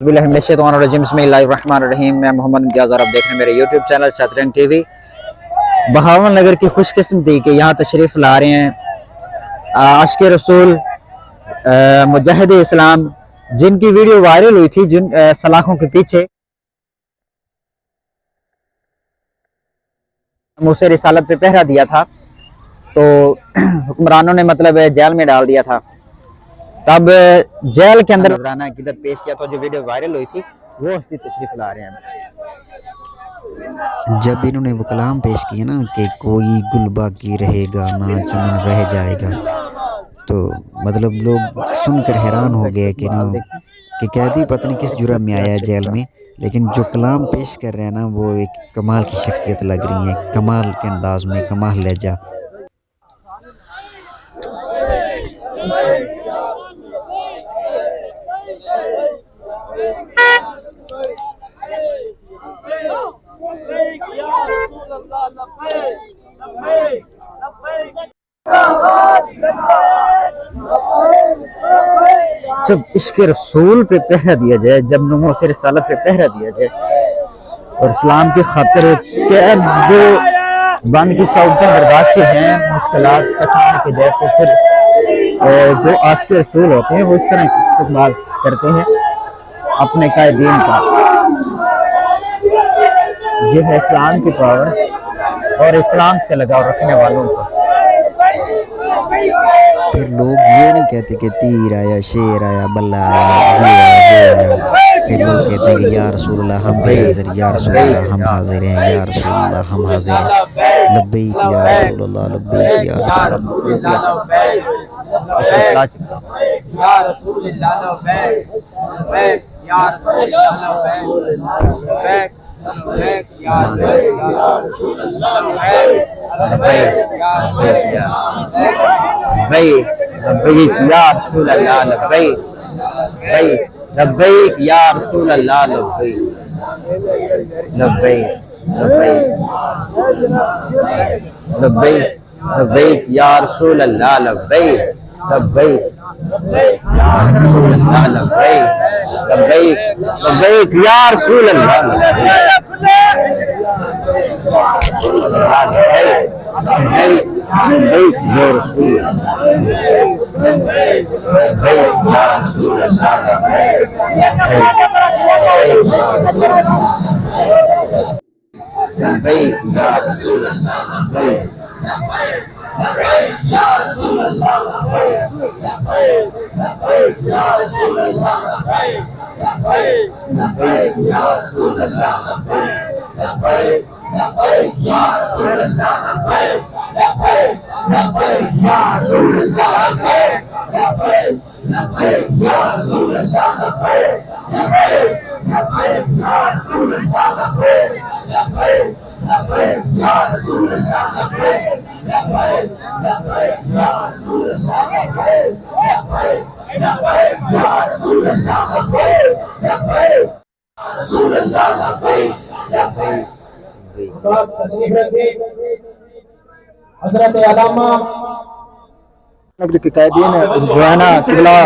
बिस्मिल्लाहिर्रहमानिर्रहीम। मैं मोहम्मद इम्तियाज़ और आप देख रहे हैं मेरे यूट्यूब चैनल शतरंग टीवी। बहावल नगर की खुशकिस्मती के यहाँ तशरीफ़ ला रहे हैं आशिक़ रसूल मुजाहिद इस्लाम, जिनकी वीडियो वायरल हुई थी जिन सलाखों के पीछे मुझसे रिसालत पे पहरा दिया था, तो हुक्मरानों ने मतलब जेल में डाल दिया था। तब जेल के अंदर नजराना अकीदत पेश किया था, जो वीडियो वायरल हुई थी वो हस्ती तशरीफ ला रहे हैं। जब इन्होंने वो कलाम पेश किया ना कि कोई गुल बाकी रहेगा ना चमन रह जाएगा, तो मतलब लोग सुनकर हैरान हो गए कि ना कि कैदी पता नहीं किस जुर्म में आया जेल में, लेकिन जो कलाम पेश कर रहे हैं ना वो एक कमाल की शख्सियत लग रही है, कमाल के अंदाज में, कमाल लहजा। जब इश्क रसूल पे पहरा दिया जाए, जब नमो से रिसालत पे पहरा दिया जाए और इस्लाम की खातिर कैद जो बंद की सौगतें बर्दाश्त की हैं, मुश्किलात का सामना की जाए, तो फिर जो आशिक़ रसूल होते हैं वो इस तरह इस्तेमाल करते हैं अपने कायदीन का। ये है इस्लाम की पावर और इस्लाम से लगाव रखने वालों को। फिर लोग ये नहीं कहते कि तीर आया, शेर आया, बल्ला आया, ये आया, वो आया। फिर लोग कहते हैं कि या रसूलल्लाह हम भी हाजिर, या रसूलल्लाह हम हाजिर हैं, या रसूलल्लाह हम हाजिर हैं, लब्बैक या रसूलल्लाह, लब्बैक या रसूलल्लाह। लब्बैक या रसूल अल्लाह, लब्बैक लब्बैक लब्बैक लब्बैक या रसूल अल्लाह, लब्बैक लब्बैक लब्बैक लब्बैक लब्बैक या रसूल अल्लाह, लब्बैक या रसूल हज़रत अल्लामा नगर के कैदीन जो है ना किबला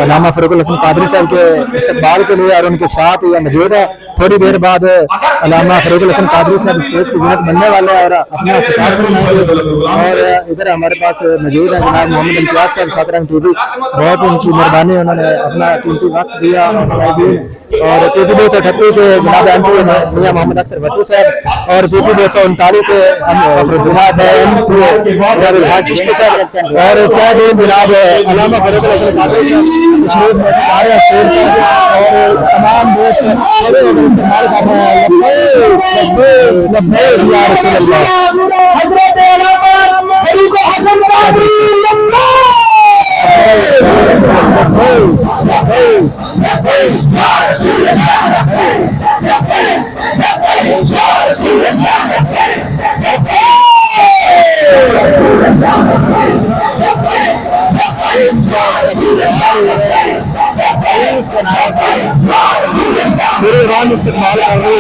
अल्लामा फरूकुल हसन कादरी साहब के इस्तकबाल के लिए और उनके साथ ये मौजूद है। थोड़ी देर बाद अल्लामा फरूकुल हसन कादरी साहब स्टेज की यूनिट बनने वाले हैं और अपना खिताब बनाएंगे। और इधर हमारे पास मौजूद है जनाब मोहम्मद इम्तियाज़ साहब, शतरंग टीवी। बहुत उनकी मेहरबानी, उन्होंने अपना कीमती वक्त दिया और PP 238 के जनाब MP मियां मोहम्मद अख्तर भट्टू साहब और PP 239 के जनाब चिश्ती साहब और जनाब अल्लामा फरूकुल हसन कादरी साहब और तमाम दोस्त इस्तेमाल कर रहे हैं। मेरे ईरान इस्तेमाल कर रहे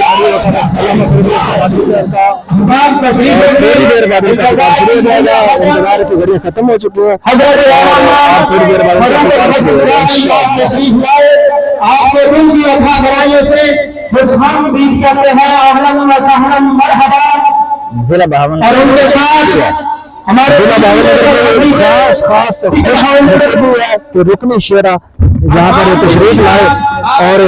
थोड़ी देर बाद शुरू हो जाएगा। इंतजार की घड़ियां खत्म हो चुकी हैं। थोड़ी देर बाद आपके दिल की अथा गहराइयों से खुशआमदीद करते हैं। अहलन व सहलन मरहबा। जिला भावनगर और उनके साथ हमारे जिला भावनगर में खास तो खुश नसीब है कि रुकनी शेरा यहाँ पर तशरीफ लाए और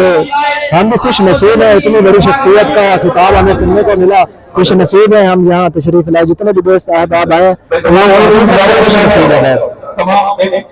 हम भी खुश नसीब है, इतनी बड़ी शख्सियत का खिताब हमें सुनने को मिला। खुश नसीब है हम यहाँ तशरीफ लाए, जितने भी दोस्त साहब आए, खुश नसीब है।